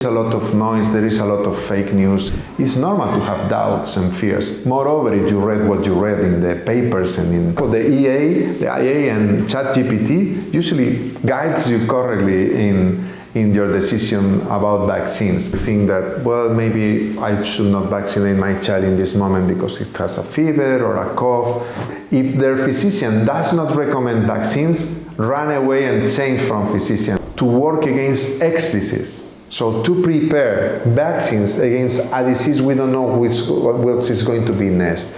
There is a lot of noise, there is a lot of fake news. It's normal to have doubts and fears. Moreover, if you read what you read in the papers and in the IA and ChatGPT usually guides you correctly in your decision about vaccines. You think that, well, maybe I should not vaccinate my child in this moment because it has a fever or a cough. If their physician does not recommend vaccines, run away and change from physician to work against X disease. So to prepare vaccines against a disease we don't know what is going to be next.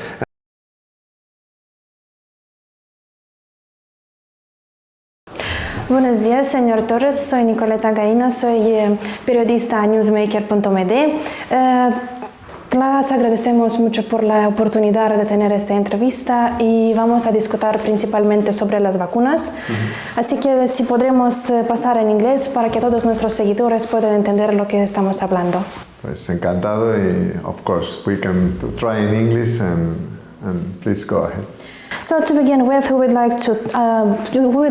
Bună ziua, senhor Torres, soy Nicoleta Găină, soy periodista newsmaker.md. Les agradecemos mucho por la oportunidad de tener esta entrevista y vamos a discutir principalmente sobre las vacunas. Así que si podremos pasar en inglés para que todos nuestros seguidores puedan entender lo que estamos hablando. Pues encantado y of course we can try in English and please go ahead. So to begin with, we would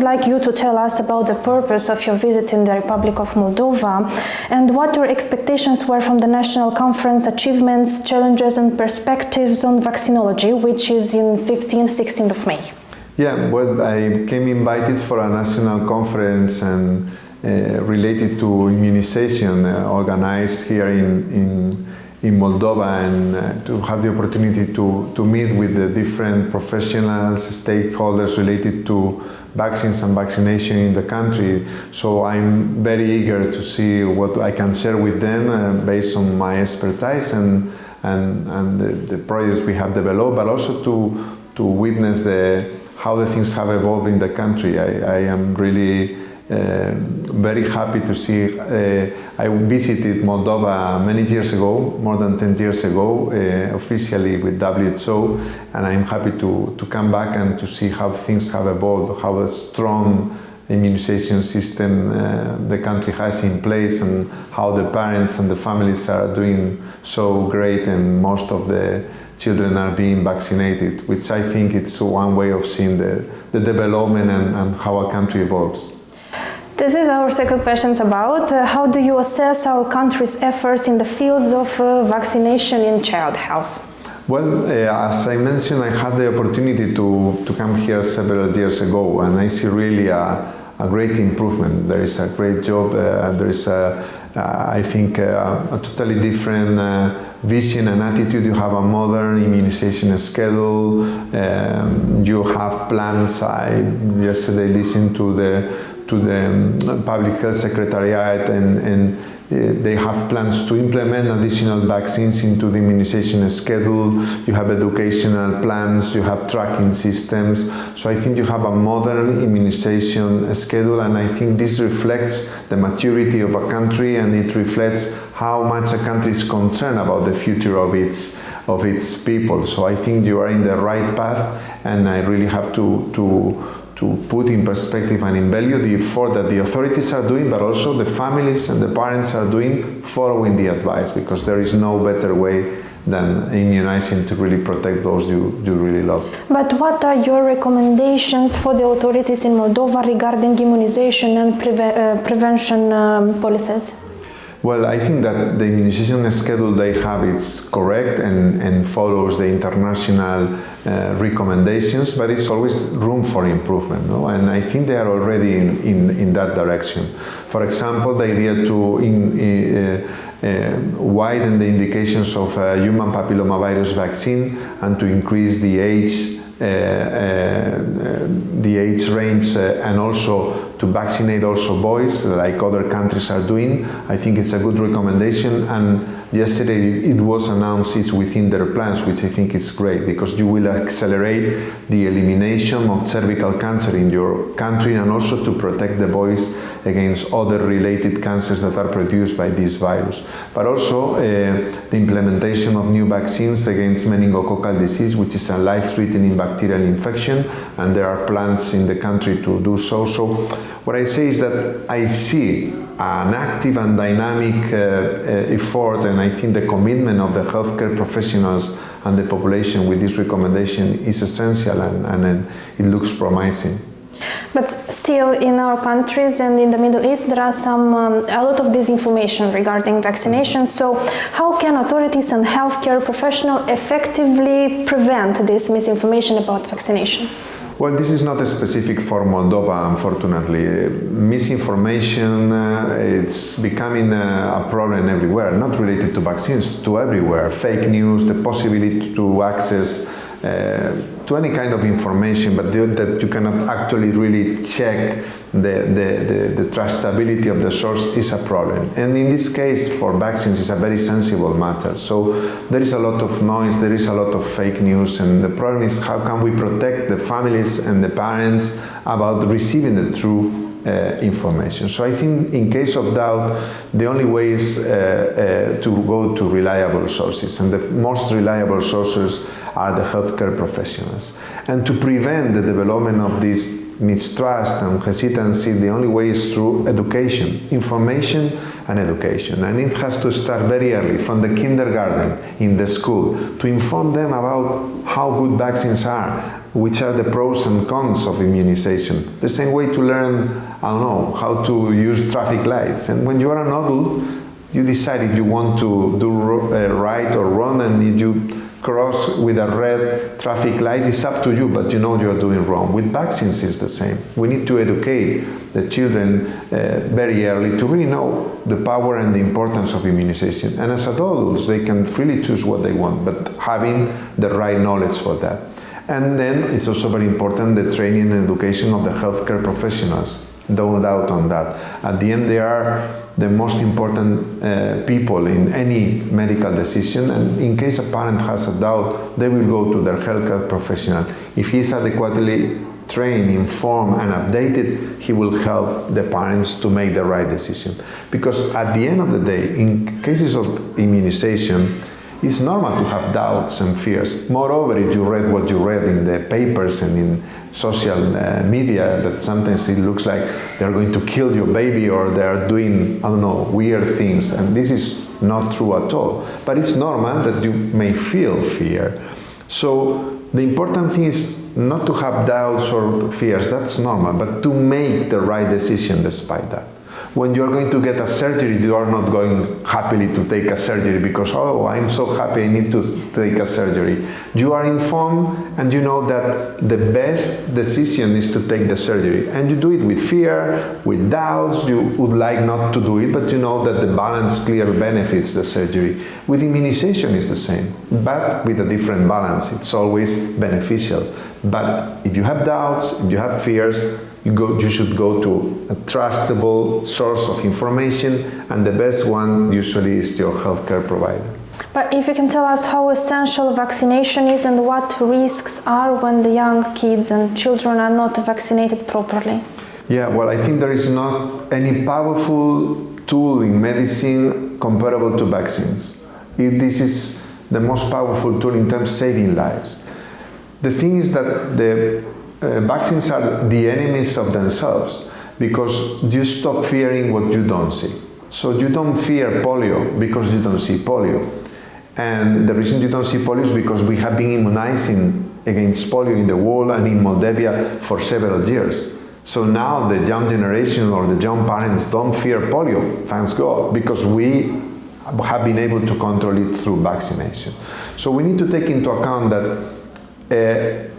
like you to tell us about the purpose of your visit in the Republic of Moldova and what your expectations were from the National Conference, achievements, challenges and perspectives on vaccinology, which is in 15-16 of May. Yeah, well, I came invited for a national conference and related to immunization organized here in Moldova and to have the opportunity to meet with the different professionals, stakeholders related to vaccines and vaccination in the country. So I'm very eager to see what I can share with them based on my expertise and the projects we have developed, but also to witness how the things have evolved in the country. I am really very happy to see. I visited Moldova many years ago, more than 10 years ago, officially with WHO, and I'm happy to come back and to see how things have evolved, how a strong immunization system the country has in place, and how the parents and the families are doing so great, and most of the children are being vaccinated, which I think it's one way of seeing the development and how a country evolves. This is our second question about how do you assess our country's efforts in the fields of vaccination in child health? Well, as I mentioned, I had the opportunity to come here several years ago, and I see really a great improvement. There is a great job, there is I think a totally different vision and attitude. You have a modern immunization schedule, you have plans. I yesterday listened to the Public Health Secretariat and they have plans to implement additional vaccines into the immunization schedule. You have educational plans, you have tracking systems. So I think you have a modern immunization schedule, and I think this reflects the maturity of a country, and it reflects how much a country is concerned about the future of its people. So I think you are in the right path, and I really have to put in perspective and in value the effort that the authorities are doing, but also the families and the parents are doing, following the advice, because there is no better way than immunizing to really protect those you really love. But what are your recommendations for the authorities in Moldova regarding immunization and prevention policies? Well, I think that the immunization schedule they have is correct and follows the international recommendations, but it's always room for improvement, no? And I think they are already in that direction. For example, the idea to widen the indications of human papillomavirus vaccine and to increase the age range and also to vaccinate also boys, like other countries are doing. I think it's a good recommendation, and yesterday it was announced it's within their plans, which I think is great, because you will accelerate the elimination of cervical cancer in your country, and also to protect the boys against other related cancers that are produced by this virus. But also the implementation of new vaccines against meningococcal disease, which is a life-threatening bacterial infection, and there are plans in the country to do so. So what I say is that I see an active and dynamic effort, and I think the commitment of the healthcare professionals and the population with this recommendation is essential, and it looks promising. But still, in our countries and in the Middle East, there are a lot of disinformation regarding vaccination. So how can authorities and healthcare professionals effectively prevent this misinformation about vaccination? Well, this is not specific for Moldova, unfortunately. Misinformation, it's becoming a problem everywhere, not related to vaccines, to everywhere. Fake news, the possibility to access to any kind of information, but that you cannot actually really check the trustability of the source is a problem. And in this case, for vaccines, it's a very sensible matter. So there is a lot of noise, there is a lot of fake news, and the problem is how can we protect the families and the parents about receiving the true information. So I think in case of doubt, the only way is to go to reliable sources, and the most reliable sources are the healthcare professionals. And to prevent the development of this mistrust and hesitancy, the only way is through education, information and education. And it has to start very early, from the kindergarten, in the school, to inform them about how good vaccines are, which are the pros and cons of immunization. The same way to learn, I don't know, how to use traffic lights. And when you are an adult, you decide if you want to do right or wrong, and if you cross with a red traffic light, it's up to you, but you know you are doing wrong. With vaccines, it's the same. We need to educate the children very early to really know the power and the importance of immunization. And as adults, they can freely choose what they want, but having the right knowledge for that. And then it's also very important the training and education of the healthcare professionals. No doubt on that. At the end, they are the most important people in any medical decision, and in case a parent has a doubt, they will go to their healthcare professional. If he is adequately trained, informed, and updated, he will help the parents to make the right decision. Because at the end of the day, in cases of immunization, it's normal to have doubts and fears. Moreover, if you read what you read in the papers and in social media, that sometimes it looks like they're going to kill your baby or they're doing, I don't know, weird things. And this is not true at all. But it's normal that you may feel fear. So the important thing is not to have doubts or fears, that's normal, but to make the right decision despite that. When you are going to get a surgery, you are not going happily to take a surgery because, oh, I'm so happy I need to take a surgery. You are informed and you know that the best decision is to take the surgery. And you do it with fear, with doubts, you would like not to do it, but you know that the balance clearly benefits the surgery. With immunization it's the same, but with a different balance. It's always beneficial. But if you have doubts, if you have fears, you should go to a trustable source of information, and the best one usually is your healthcare provider. But if you can tell us how essential vaccination is and what risks are when the young kids and children are not vaccinated properly. Yeah, well, I think there is not any powerful tool in medicine comparable to vaccines. This is the most powerful tool in terms of saving lives. The thing is that the vaccines are the enemies of themselves because you stop fearing what you don't see. So you don't fear polio because you don't see polio. And the reason you don't see polio is because we have been immunizing against polio in the world and in Moldova for several years. So now the young generation or the young parents don't fear polio, thanks God, because we have been able to control it through vaccination. So we need to take into account that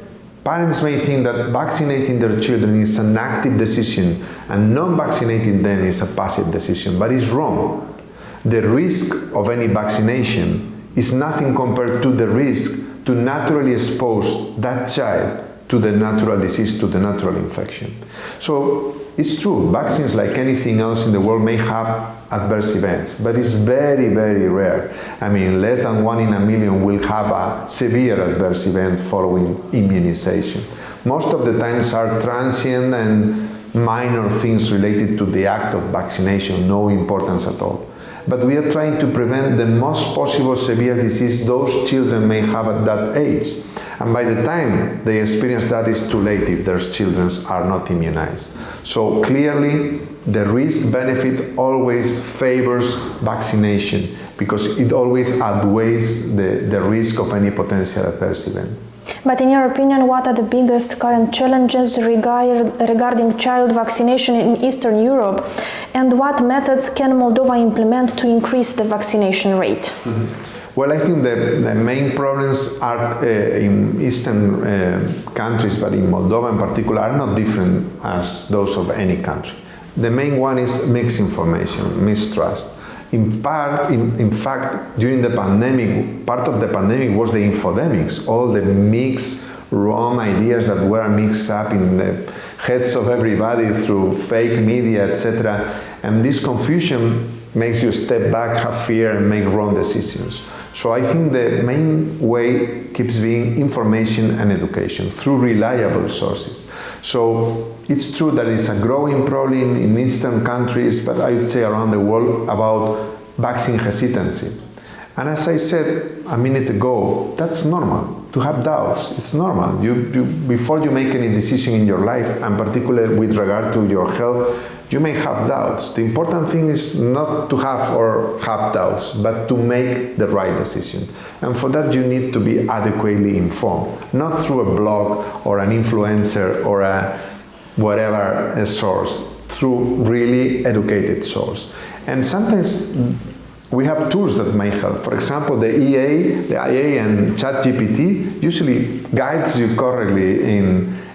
parents may think that vaccinating their children is an active decision and non-vaccinating them is a passive decision, but it's wrong. The risk of any vaccination is nothing compared to the risk to naturally expose that child to the natural disease, to the natural infection. So it's true, vaccines like anything else in the world may have adverse events, but it's very, very rare. I mean, less than 1 in a million will have a severe adverse event following immunization. Most of the times are transient and minor things related to the act of vaccination, no importance at all. But we are trying to prevent the most possible severe disease those children may have at that age. And by the time they experience that, it's too late if their children are not immunized. So clearly, the risk-benefit always favors vaccination because it always outweighs the risk of any potential adverse event. But in your opinion, what are the biggest current challenges regarding child vaccination in Eastern Europe, and what methods can Moldova implement to increase the vaccination rate? Mm-hmm. Well, I think the main problems are in Eastern countries, but in Moldova in particular, are not different as those of any country. The main one is mixed information, mistrust. In fact, during the pandemic, part of the pandemic was the infodemics, all the mixed, wrong ideas that were mixed up in the heads of everybody through fake media, etc. And this confusion makes you step back, have fear, and make wrong decisions. So I think the main way keeps being information and education through reliable sources. So it's true that it's a growing problem in Eastern countries, but I would say around the world, about vaccine hesitancy. And as I said a minute ago, that's normal. To have doubts, it's normal. Before you make any decision in your life, and particularly with regard to your health, you may have doubts. The important thing is not to have doubts, but to make the right decision. And for that, you need to be adequately informed, not through a blog or an influencer or a source, through really educated source. And sometimes we have tools that may help. For example, the IA and ChatGPT usually guides you correctly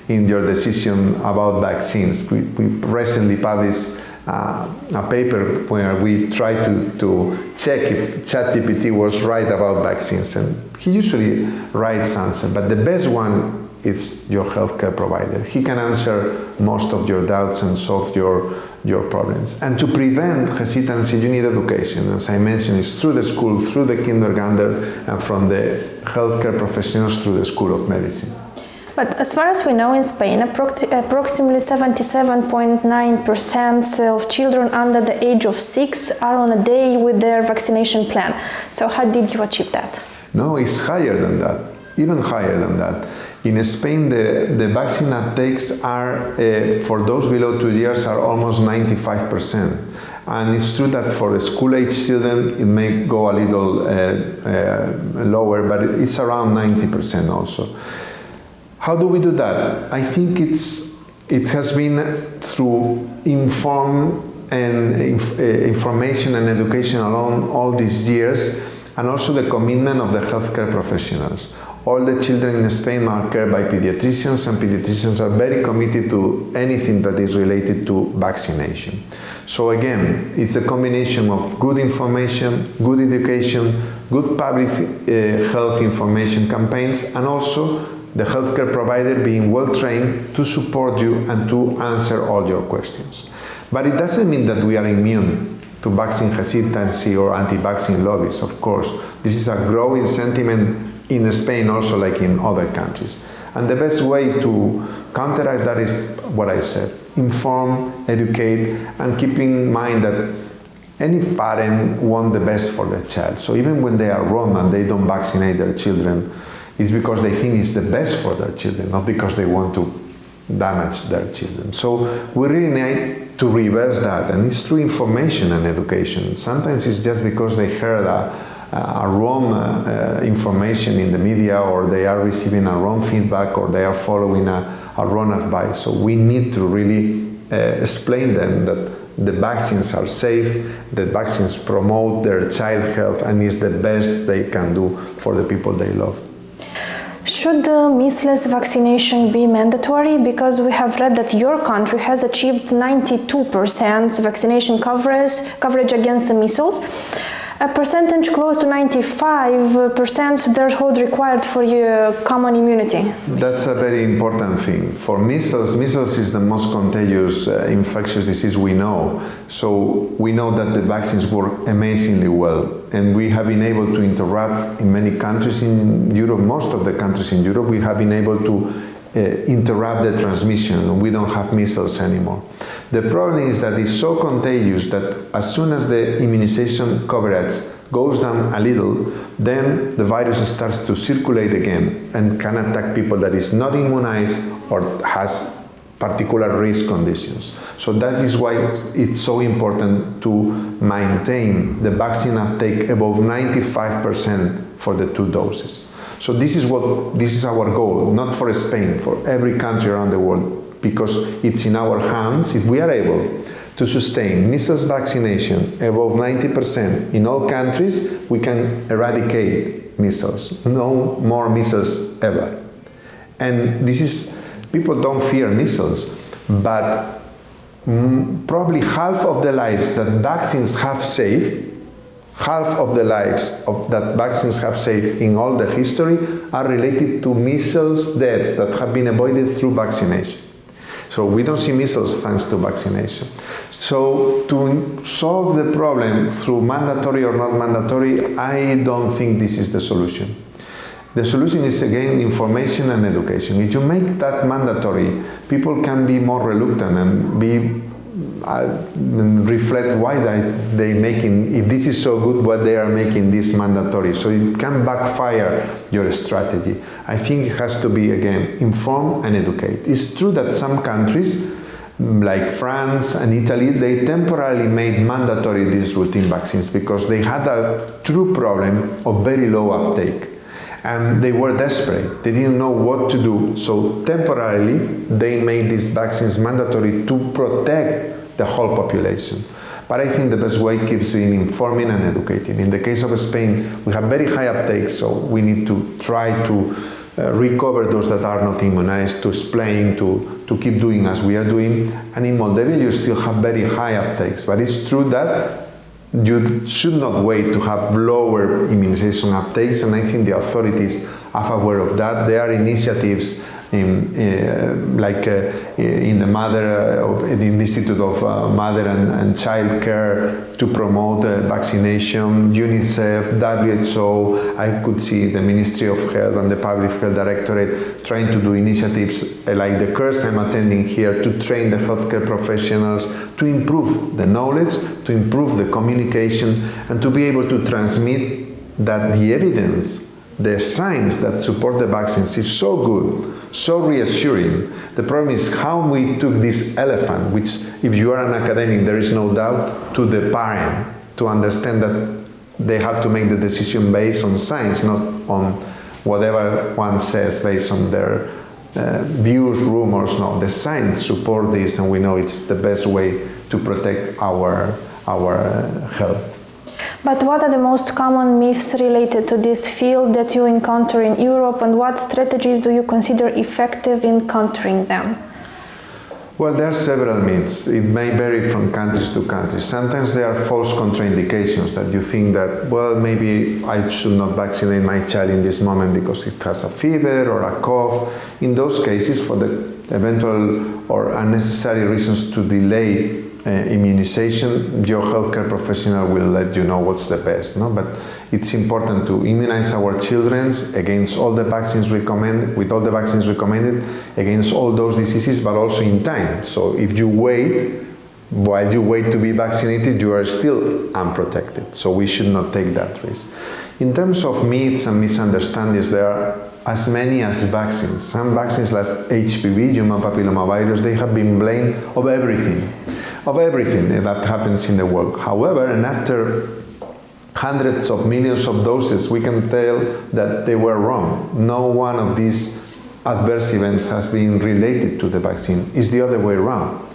in your decision about vaccines. We recently published a paper where we tried to check if ChatGPT was right about vaccines, and he usually writes answer, but the best one is your healthcare provider. He can answer most of your doubts and solve your problems. And to prevent hesitancy, you need education. As I mentioned, it's through the school, through the kindergarten, and from the healthcare professionals through the School of Medicine. But as far as we know, in Spain, approximately 77.9% of children under the age of 6 are on a day with their vaccination plan. So how did you achieve that? No, it's higher than that, even higher than that. In Spain, the vaccine uptakes are, for those below 2 years, are almost 95%. And it's true that for the school-age children, it may go a little lower, but it's around 90% also. How do we do that? I think it has been through information and education along all these years, and also the commitment of the healthcare professionals. All the children in Spain are cared by pediatricians, and pediatricians are very committed to anything that is related to vaccination. So again, it's a combination of good information, good education, good public health information campaigns, and also the healthcare provider being well trained to support you and to answer all your questions. But it doesn't mean that we are immune to vaccine hesitancy or anti-vaccine lobbies, of course. This is a growing sentiment in Spain also, like in other countries. And the best way to counteract that is what I said: inform, educate, and keep in mind that any parent wants the best for their child. So even when they are wrong and they don't vaccinate their children, it's because they think it's the best for their children, not because they want to damage their children. So we really need to reverse that, and it's through information and education. Sometimes it's just because they heard a wrong information in the media, or they are receiving a wrong feedback, or they are following a wrong advice. So we need to really explain them that the vaccines are safe, that vaccines promote their child health, and is the best they can do for the people they love. Should the measles vaccination be mandatory? Because we have read that your country has achieved 92% vaccination coverage against the measles, a percentage close to 95% threshold required for your common immunity. That's a very important thing. For measles is the most contagious infectious disease we know. So we know that the vaccines work amazingly well. And we have been able to interrupt in many countries in Europe, most of the countries in Europe, we have been able to interrupt the transmission. We don't have measles anymore. The problem is that it's so contagious that as soon as the immunization coverage goes down a little, then the virus starts to circulate again and can attack people that is not immunized or has particular risk conditions. So that is why it's so important to maintain the vaccine uptake above 95% for the 2 doses. So this is our goal, not for Spain, for every country around the world, because it's in our hands. If we are able to sustain measles vaccination above 90% in all countries, we can eradicate measles. No more measles ever. And this is, people don't fear measles, but probably half of the lives that vaccines have saved, that vaccines have saved in all the history are related to measles deaths that have been avoided through vaccination. So we don't see measles thanks to vaccination. So to solve the problem through mandatory or not mandatory, I don't think this is the solution. The solution is, again, information and education. If you make that mandatory, people can be more reluctant and reflect why they making, if this is so good, what they are making this mandatory. So it can backfire your strategy. I think it has to be, again, inform and educate. It's true that some countries, like France and Italy, they temporarily made mandatory these routine vaccines because they had a true problem of very low uptake. And they were desperate. They didn't know what to do. So temporarily, they made these vaccines mandatory to protect the whole population. But I think the best way keeps being informing and educating. In the case of Spain, we have very high uptake, so we need to try to recover those that are not immunized, to explain, to keep doing as we are doing. And in Moldova, you still have very high uptakes. But it's true that you should not wait to have lower immunization uptakes, and I think the authorities are aware of that. There are initiatives in the Institute of Mother and Child Care to promote vaccination, UNICEF, WHO. I could see the Ministry of Health and the Public Health Directorate trying to do initiatives like the course I'm attending here to train the healthcare professionals, to improve the knowledge, to improve the communication, and to be able to transmit that the evidence, the science that support the vaccines is so good, so reassuring. The problem is how we took this elephant, which if you are an academic, there is no doubt, to the parent, to understand that they have to make the decision based on science, not on whatever one says based on their views, rumors. No, the science support this, and we know it's the best way to protect our health. But what are the most common myths related to this field that you encounter in Europe, and what strategies do you consider effective in countering them? Well, there are several myths. It may vary from countries to countries. Sometimes there are false contraindications that you think that, well, maybe I should not vaccinate my child in this moment because it has a fever or a cough. In those cases, for the eventual or unnecessary reasons to delay immunization, your healthcare professional will let you know what's the best. No? But it's important to immunize our children against all the vaccines recommended, with all the vaccines recommended, against all those diseases, but also in time. So if you wait, while you wait to be vaccinated, you are still unprotected. So we should not take that risk. In terms of myths and misunderstandings, there are as many as vaccines. Some vaccines like HPV, human papillomavirus, they have been blamed of everything that happens in the world. However, and after hundreds of millions of doses, we can tell that they were wrong. No one of these adverse events has been related to the vaccine. It's the other way around.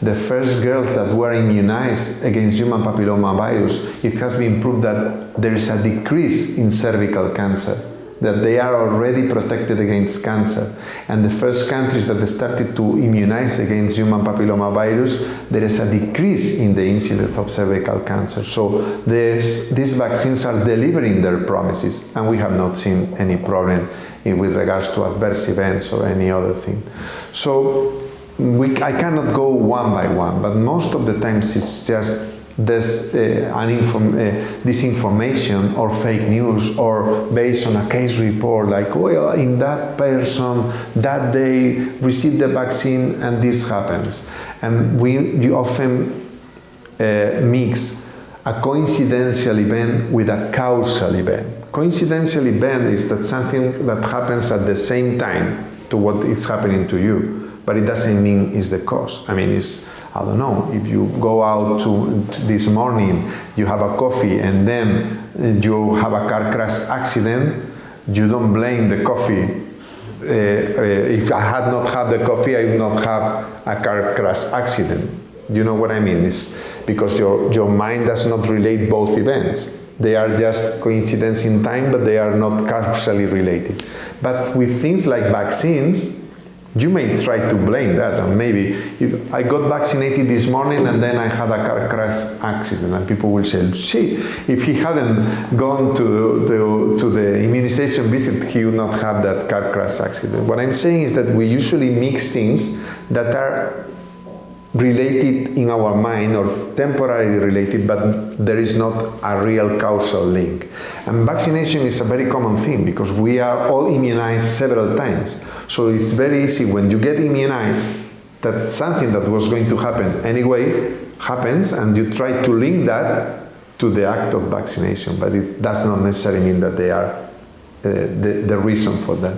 The first girls that were immunized against human papillomavirus, it has been proved that there is a decrease in cervical cancer, that they are already protected against cancer. And the first countries that started to immunize against human papillomavirus, there is a decrease in the incidence of cervical cancer. So these vaccines are delivering their promises, and we have not seen any problem with regards to adverse events or any other thing. So I cannot go one by one, but most of the times it's just this disinformation or fake news, or based on a case report like, well, in that person that they received the vaccine and this happens. And you often mix a coincidental event with a causal event. Coincidental event is that something that happens at the same time to what is happening to you. but it doesn't mean it's the cause. I mean, I don't know, if you go out to this morning, you have a coffee and then you have a car crash accident, you don't blame the coffee. If I had not had the coffee, I would not have a car crash accident. You know what I mean? It's because your mind does not relate both events. They are just coincidence in time, but they are not causally related. But with things like vaccines, you may try to blame that. And maybe if I got vaccinated this morning and then I had a car crash accident, and people will say, see, if he hadn't gone to the immunization visit, he would not have that car crash accident. What I'm saying is that we usually mix things that are related in our mind or temporarily related, but there is not a real causal link. And vaccination is a very common thing because we are all immunized several times. So it's very easy when you get immunized that something that was going to happen anyway happens, and you try to link that to the act of vaccination, but it does not necessarily mean that they are the reason for that.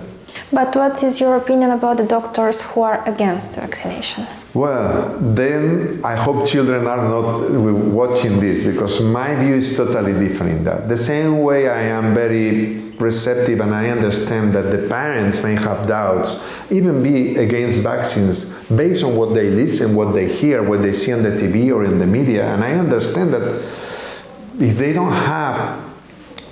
But what is your opinion about the doctors who are against vaccination? Well, then I hope children are not watching this, because my view is totally different in that. The same way I am very receptive and I understand that the parents may have doubts, even be against vaccines based on what they listen, what they hear, what they see on the TV or in the media. And I understand that if they don't have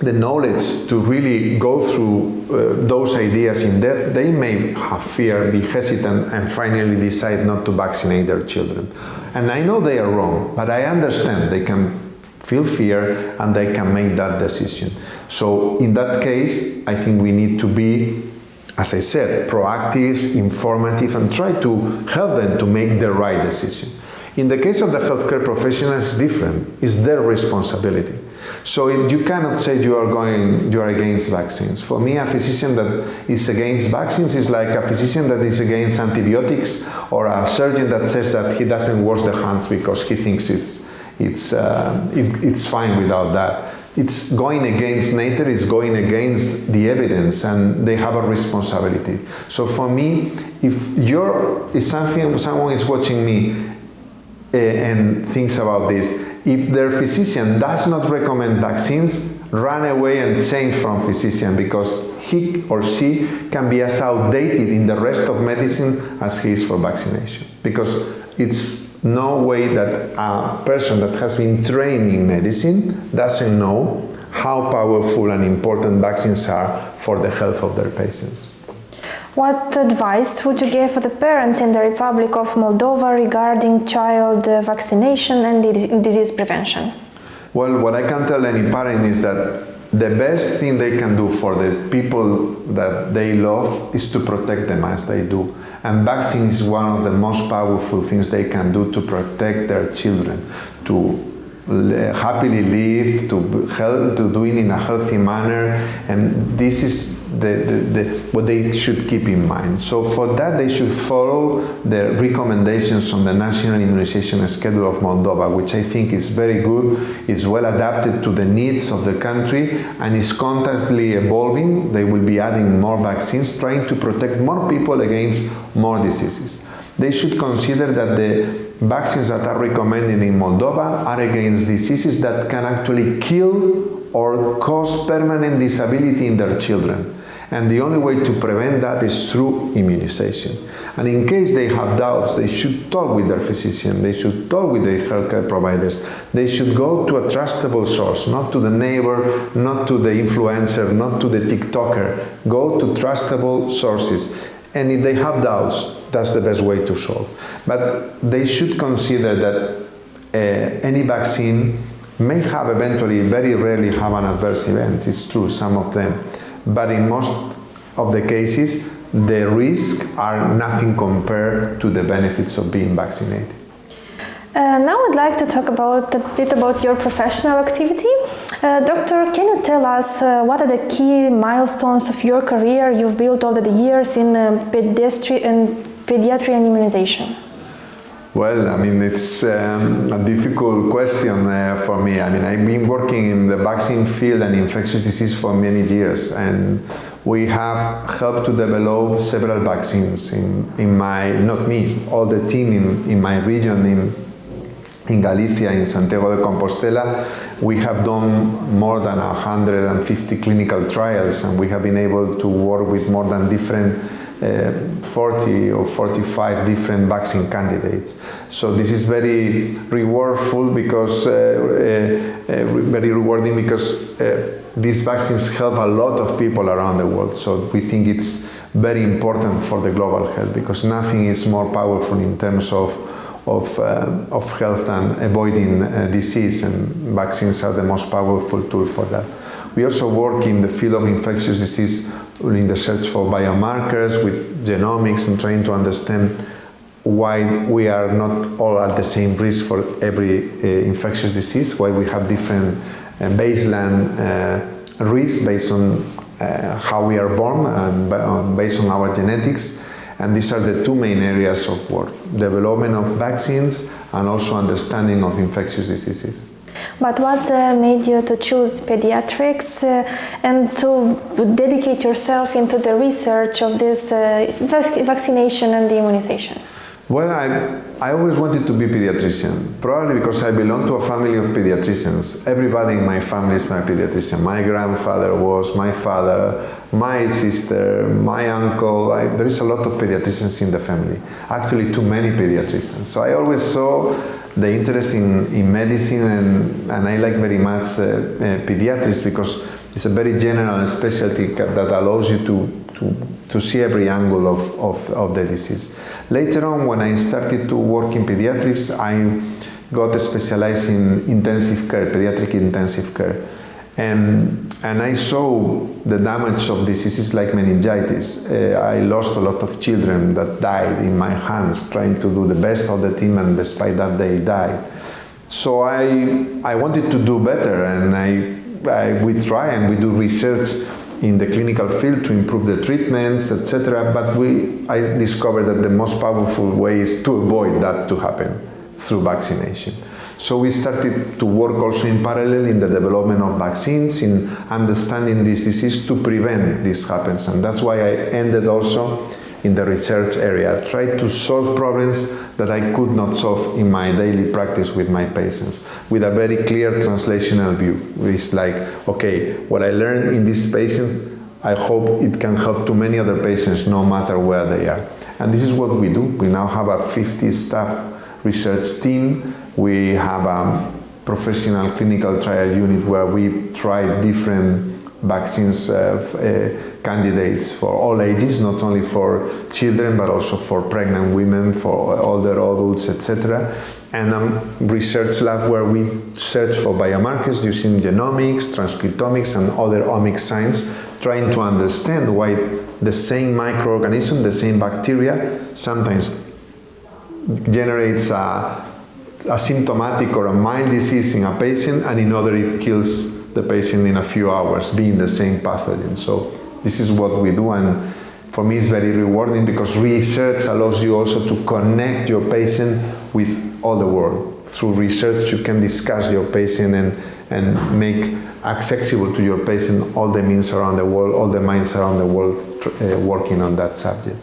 the knowledge to really go through those ideas in depth, they may have fear, be hesitant, and finally decide not to vaccinate their children. And I know they are wrong, but I understand they can feel fear and they can make that decision. So in that case, I think we need to be, as I said, proactive, informative, and try to help them to make the right decision. In the case of the healthcare professionals, it's different. It's their responsibility. So you cannot say you are against vaccines. For me, a physician that is against vaccines is like a physician that is against antibiotics, or a surgeon that says that he doesn't wash the hands because he thinks it's fine without that. It's going against nature, it's going against the evidence, and they have a responsibility. So for me, if someone is watching me and thinks about this, if their physician does not recommend vaccines, run away and change from physician, because he or she can be as outdated in the rest of medicine as he is for vaccination. Because it's no way that a person that has been trained in medicine doesn't know how powerful and important vaccines are for the health of their patients. What advice would you give for the parents in the Republic of Moldova regarding child vaccination and disease prevention? Well, what I can tell any parent is that the best thing they can do for the people that they love is to protect them as they do. And vaccine is one of the most powerful things they can do to protect their children, to happily live, to do it in a healthy manner, and this is what they should keep in mind. So for that, they should follow the recommendations on the National Immunization Schedule of Moldova, which I think is very good. It's well adapted to the needs of the country and is constantly evolving. They will be adding more vaccines, trying to protect more people against more diseases. They should consider that the vaccines that are recommended in Moldova are against diseases that can actually kill or cause permanent disability in their children. And the only way to prevent that is through immunization. And in case they have doubts, they should talk with their physician, they should talk with their healthcare providers, they should go to a trustable source, not to the neighbor, not to the influencer, not to the TikToker. Go to trustable sources. And if they have doubts, that's the best way to solve. But they should consider that any vaccine may have eventually, very rarely have an adverse event. It's true, some of them. But in most of the cases, the risks are nothing compared to the benefits of being vaccinated. Now I'd like to talk a bit about your professional activity. Doctor, can you tell us what are the key milestones of your career you've built over the years in pediatry and immunization? Well, I mean, it's a difficult question for me. I mean, I've been working in the vaccine field and infectious disease for many years, and We have helped to develop several vaccines in my, not me, all the team in my region in Galicia, in Santiago de Compostela. We have done more than 150 clinical trials, and we have been able to work with more than 40 or 45 different vaccine candidates. So this is very rewarding because these vaccines help a lot of people around the world. So we think it's very important for the global health, because nothing is more powerful in terms of health than avoiding disease, and vaccines are the most powerful tool for that. We also work in the field of infectious disease in the search for biomarkers with genomics and trying to understand why we are not all at the same risk for every infectious disease, why we have different baseline risks based on how we are born and based on our genetics. And these are the two main areas of work: development of vaccines and also understanding of infectious diseases. But what made you to choose pediatrics and to dedicate yourself into the research of this vaccination and immunization? Well, I always wanted to be a pediatrician, probably because I belong to a family of pediatricians. Everybody in my family is my pediatrician. My grandfather was, my father, my sister, my uncle. There is a lot of pediatricians in the family, actually too many pediatricians. So I always saw the interest in medicine, and I like very much pediatrics because it's a very general specialty that allows you to see every angle of the disease. Later on, when I started to work in pediatrics, I got specialized in intensive care, pediatric intensive care. And I saw the damage of diseases like meningitis. I lost a lot of children that died in my hands trying to do the best of the team, and despite that they died. So I wanted to do better, and we try and we do research in the clinical field to improve the treatments, etc. But I discovered that the most powerful way is to avoid that to happen through vaccination. So we started to work also in parallel in the development of vaccines, in understanding this disease to prevent this happens. And that's why I ended also in the research area. I tried to solve problems that I could not solve in my daily practice with my patients, with a very clear translational view. It's like, okay, what I learned in this patient, I hope it can help to many other patients no matter where they are. And this is what we do. We now have a 50-staff research team. We have a professional clinical trial unit where we try different vaccines candidates for all ages, not only for children but also for pregnant women, for older adults, etc. And a research lab where we search for biomarkers using genomics, transcriptomics, and other omics science, trying to understand why the same microorganism, the same bacteria, sometimes generates a symptomatic or a mild disease in a patient, and in other it kills the patient in a few hours, being the same pathogen. So this is what we do, and for me it's very rewarding because research allows you also to connect your patient with all the world. Through research you can discuss your patient and make accessible to your patient all the means around the world, all the minds around the world working on that subject.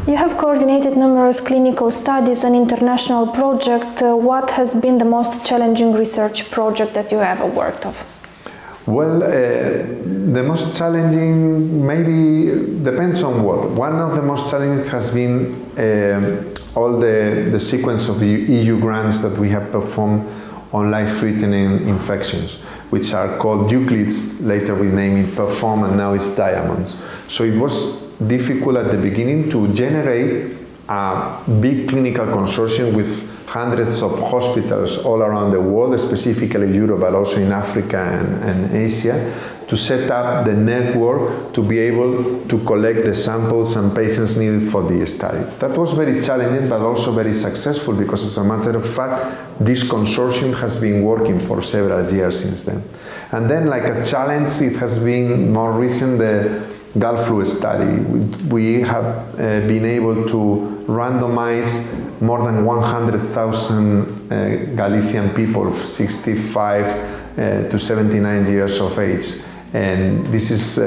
You have coordinated numerous clinical studies and international projects. What has been the most challenging research project that you ever worked on? Well, the most challenging maybe depends on what. One of the most challenging has been all the sequence of EU grants that we have performed on life-threatening infections, which are called Euclids. Later we name it Perform, and now it's Diamonds. So it was difficult at the beginning to generate a big clinical consortium with hundreds of hospitals all around the world, specifically Europe, but also in Africa and Asia, to set up the network to be able to collect the samples and patients needed for the study. That was very challenging, but also very successful, because as a matter of fact, this consortium has been working for several years since then. And then, like a challenge, it has been more recent, the Gulf flu study. We have been able to randomize more than 100,000 Galician people, 65 to 79 years of age, And this is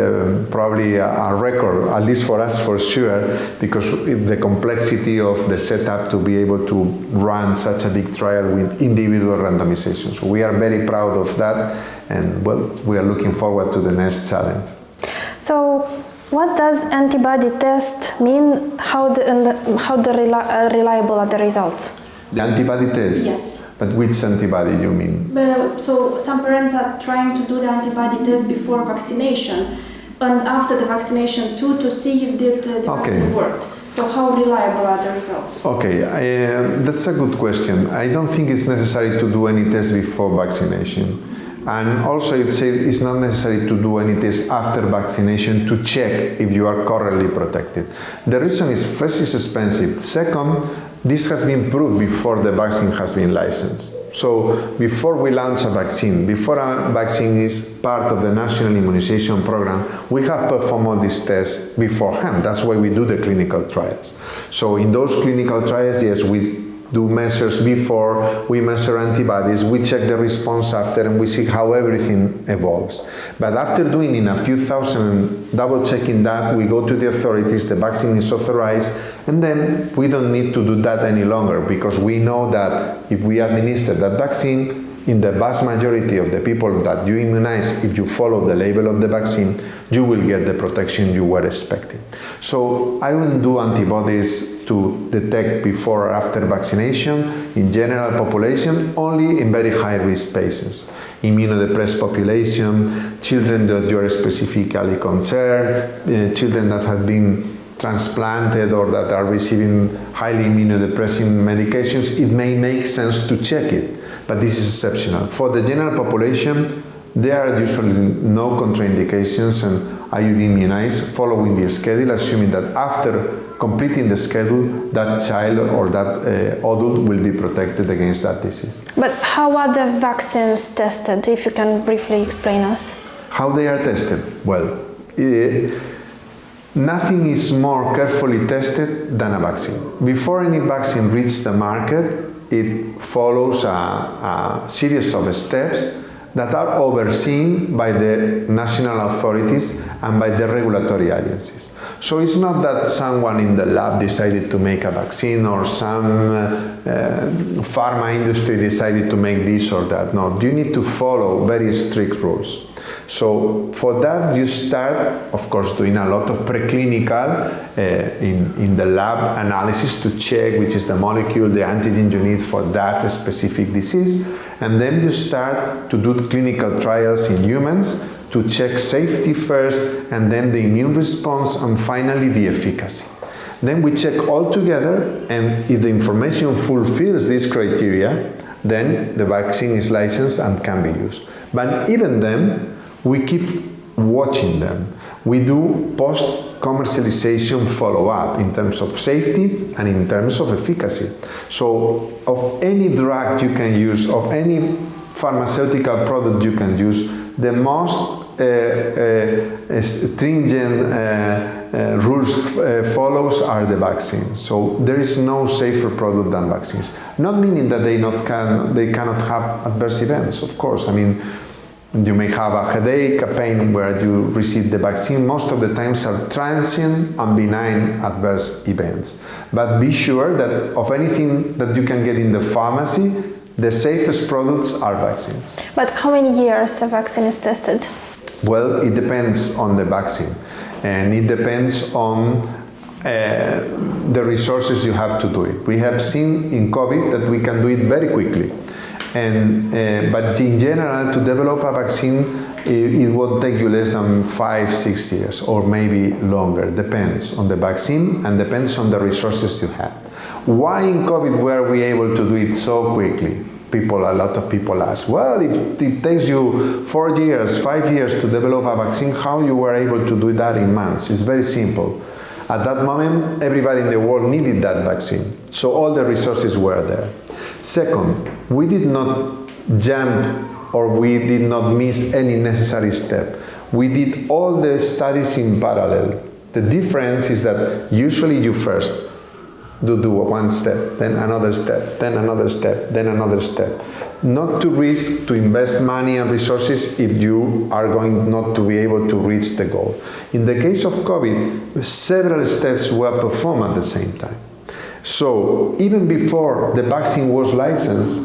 probably a record, at least for us for sure, because the complexity of the setup to be able to run such a big trial with individual randomization. So we are very proud of that, and well, we are looking forward to the next challenge. So what does antibody test mean? How reliable are the results? The antibody test? Yes. But which antibody you mean? So some parents are trying to do the antibody test before vaccination and after the vaccination too, to see if the vaccine worked. So how reliable are the results? Okay, that's a good question. I don't think it's necessary to do any test before vaccination. And also you'd say it's not necessary to do any test after vaccination to check if you are correctly protected. The reason is, first, it's expensive. Second, this has been proved before the vaccine has been licensed. So before we launch a vaccine, before a vaccine is part of the national immunization program, we have performed all these tests beforehand. That's why we do the clinical trials. So in those clinical trials, yes, we do measures before, we measure antibodies, we check the response after, and we see how everything evolves. But after doing in a few thousand and double checking that, we go to the authorities, the vaccine is authorized, and then we don't need to do that any longer, because we know that if we administer that vaccine, in the vast majority of the people that you immunize, if you follow the label of the vaccine, you will get the protection you were expecting. So I wouldn't do antibodies to detect before or after vaccination in general population, only in very high risk patients. Immunodepressed population, children that you are specifically concerned, children that have been transplanted or that are receiving highly immunodepressing medications, it may make sense to check it, but this is exceptional. For the general population, there are usually no contraindications, and are you immunized following the schedule, assuming that after completing the schedule, that child or that adult will be protected against that disease. But how are the vaccines tested, if you can briefly explain us? How they are tested? Well, nothing is more carefully tested than a vaccine. Before any vaccine reaches the market, it follows a series of steps that are overseen by the national authorities and by the regulatory agencies. So it's not that someone in the lab decided to make a vaccine or some pharma industry decided to make this or that. No, you need to follow very strict rules. So for that you start, of course, doing a lot of preclinical in the lab analysis to check which is the molecule, the antigen you need for that specific disease. And then you start to do clinical trials in humans to check safety first, and then the immune response, and finally the efficacy. Then we check all together, and if the information fulfills this criteria, then the vaccine is licensed and can be used. But even then, we keep watching them. We do post-commercialization follow-up in terms of safety and in terms of efficacy. So of any drug you can use, of any pharmaceutical product you can use, the most stringent rules follows are the vaccines. So there is no safer product than vaccines. Not meaning that they cannot have adverse events, of course. I mean, you may have a headache, a pain where you receive the vaccine. Most of the times are transient and benign adverse events. But be sure that of anything that you can get in the pharmacy, the safest products are vaccines. But how many years the vaccine is tested? Well, it depends on the vaccine, and it depends on the resources you have to do it. We have seen in COVID that we can do it very quickly. But in general, to develop a vaccine, it will take you less than 5-6 years, or maybe longer. Depends on the vaccine and depends on the resources you have. Why in COVID were we able to do it so quickly? A lot of people ask, well, if it takes you 4 years, 5 years to develop a vaccine, how you were able to do that in months? It's very simple. At that moment, everybody in the world needed that vaccine, so all the resources were there. Second, we did not jump or we did not miss any necessary step. We did all the studies in parallel. The difference is that usually you first do one step, then another step, then another step, then another step. Not to risk to invest money and resources if you are going not to be able to reach the goal. In the case of COVID, several steps were performed at the same time. So even before the vaccine was licensed,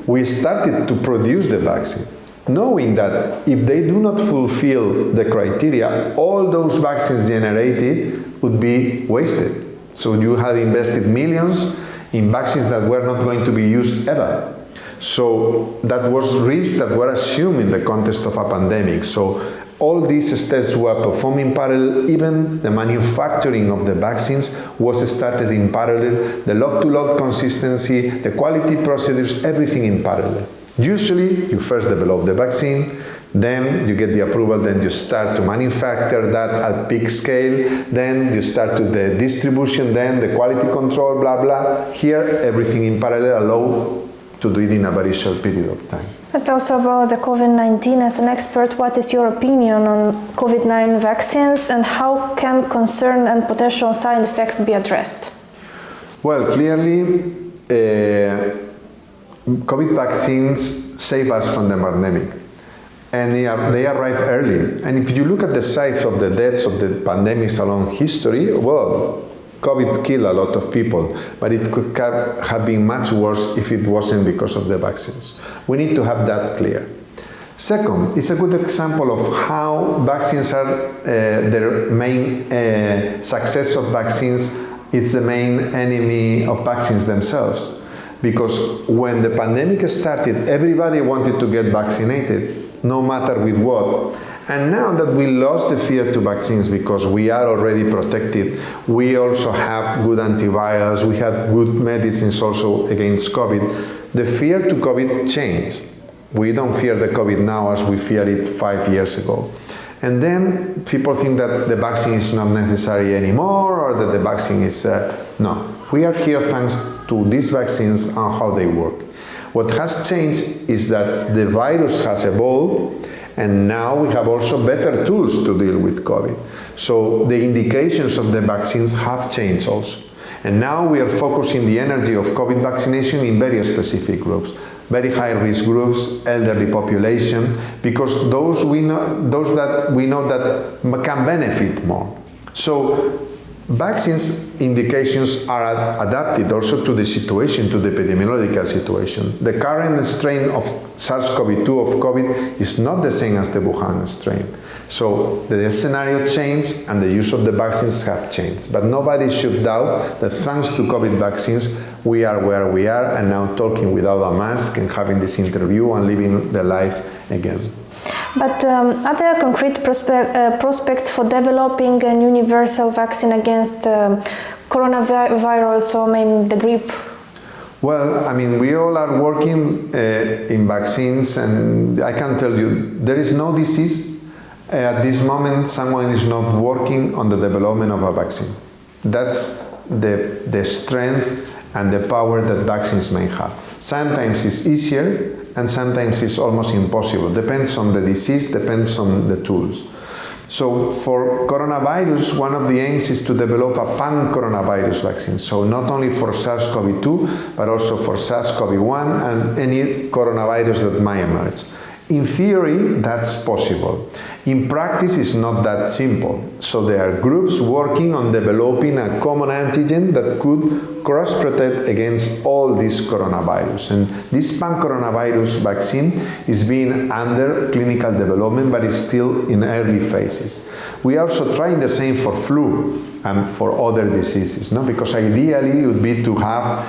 we started to produce the vaccine, knowing that if they do not fulfill the criteria, all those vaccines generated would be wasted. So you have invested millions in vaccines that were not going to be used ever. So that was risks that were assumed in the context of a pandemic. So all these steps were performed in parallel. Even the manufacturing of the vaccines was started in parallel. The lot-to-lot consistency, the quality procedures, everything in parallel. Usually, you first develop the vaccine, then you get the approval, then you start to manufacture that at big scale, then you start to the distribution, then the quality control, blah, blah. Here, everything in parallel allow to do it in a very short period of time. But also about the COVID-19, as an expert, what is your opinion on COVID-19 vaccines and how can concern and potential side effects be addressed? Well, clearly, COVID vaccines save us from the pandemic. And they arrive early. And if you look at the size of the deaths of the pandemics along history, well, COVID killed a lot of people, but it could have been much worse if it wasn't because of the vaccines. We need to have that clear. Second, it's a good example of how vaccines are their main success of vaccines. It's the main enemy of vaccines themselves. Because when the pandemic started, everybody wanted to get vaccinated, no matter with what. And now that we lost the fear to vaccines because we are already protected, we also have good antivirals, we have good medicines also against COVID, the fear to COVID changed. We don't fear the COVID now as we feared it 5 years ago. And then people think that the vaccine is not necessary anymore or that the vaccine is... No, we are here thanks to these vaccines and how they work. What has changed is that the virus has evolved and now we have also better tools to deal with COVID. So the indications of the vaccines have changed also. And now we are focusing the energy of COVID vaccination in very specific groups. Very high-risk groups, elderly population, because those that we know that can benefit more. So vaccines indications are adapted also to the situation, to the epidemiological situation. The current strain of SARS-CoV-2 of COVID is not the same as the Wuhan strain. So the scenario changed and the use of the vaccines have changed. But nobody should doubt that thanks to COVID vaccines, we are where we are and now talking without a mask and having this interview and living the life again. But are there concrete prospects for developing an universal vaccine against coronavirus or maybe the grippe? Well, I mean, we all are working in vaccines, and I can tell you, there is no disease at this moment someone is not working on the development of a vaccine. That's the strength and the power that vaccines may have. Sometimes it's easier, and sometimes it's almost impossible. Depends on the disease, depends on the tools. So for coronavirus, one of the aims is to develop a pan-coronavirus vaccine. So not only for SARS-CoV-2, but also for SARS-CoV-1 and any coronavirus that might emerge. In theory, that's possible. In practice, it's not that simple. So there are groups working on developing a common antigen that could cross-protect against all these coronavirus. And this pan-coronavirus vaccine is being under clinical development, but is still in early phases. We are also trying the same for flu and for other diseases, no? Because ideally it would be to have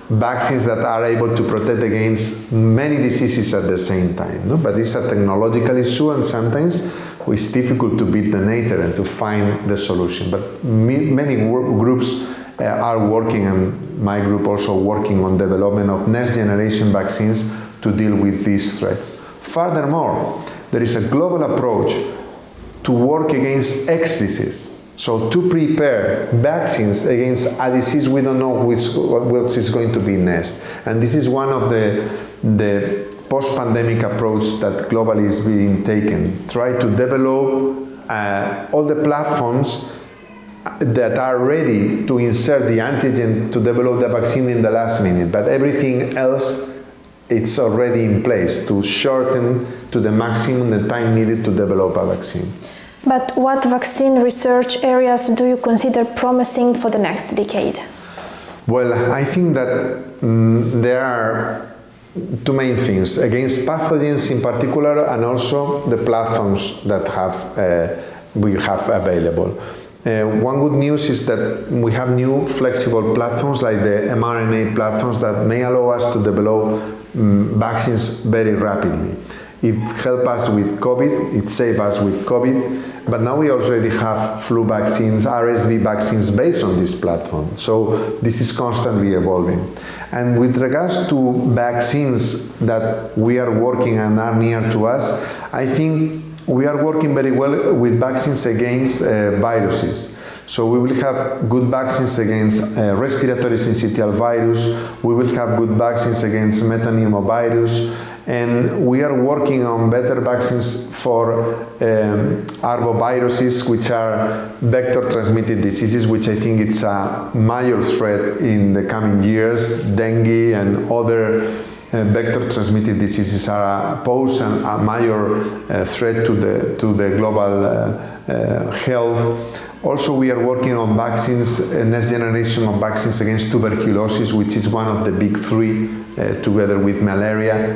vaccines that are able to protect against many diseases at the same time. No? But it's a technological issue, and sometimes it's difficult to beat the nature and to find the solution. But many groups are working, and my group also working on development of next generation vaccines to deal with these threats. Furthermore, there is a global approach to work against X disease. So to prepare vaccines against a disease we don't know what is going to be next. And this is one of the post-pandemic approach that globally is being taken. Try to develop all the platforms that are ready to insert the antigen to develop the vaccine in the last minute, but everything else it's already in place to shorten to the maximum the time needed to develop a vaccine. But what vaccine research areas do you consider promising for the next decade? Well, I think that there are two main things, against pathogens in particular, and also the platforms that we have available. One good news is that we have new flexible platforms like the mRNA platforms that may allow us to develop vaccines very rapidly. It helped us with COVID, it saved us with COVID, but now we already have flu vaccines, RSV vaccines based on this platform. So this is constantly evolving. And with regards to vaccines that we are working and are near to us, I think we are working very well with vaccines against viruses. So we will have good vaccines against respiratory syncytial virus, we will have good vaccines against metapneumovirus, and we are working on better vaccines for arboviruses, which are vector-transmitted diseases, which I think it's a major threat in the coming years. Dengue and other vector-transmitted diseases pose a major threat to the global health. Also, we are working on vaccines, next generation of vaccines against tuberculosis, which is one of the big three, together with malaria.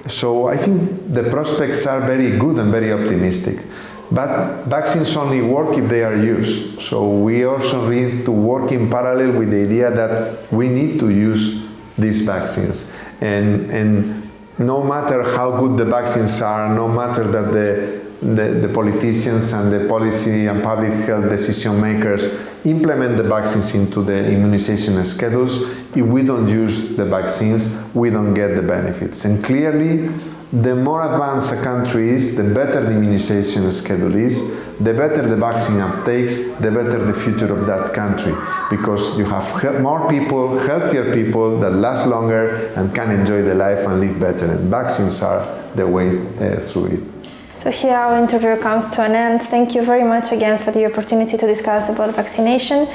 So I think the prospects are very good and very optimistic. But vaccines only work if they are used. So we also need to work in parallel with the idea that we need to use these vaccines. And no matter how good the vaccines are, no matter that the politicians and the policy and public health decision makers implement the vaccines into the immunization schedules, if we don't use the vaccines, we don't get the benefits. And clearly, the more advanced a country is, the better the immunization schedule is, the better the vaccine uptakes, the better the future of that country, because you have more people, healthier people that last longer and can enjoy their life and live better, and vaccines are the way through it. So here our interview comes to an end. Thank you very much again for the opportunity to discuss about vaccination.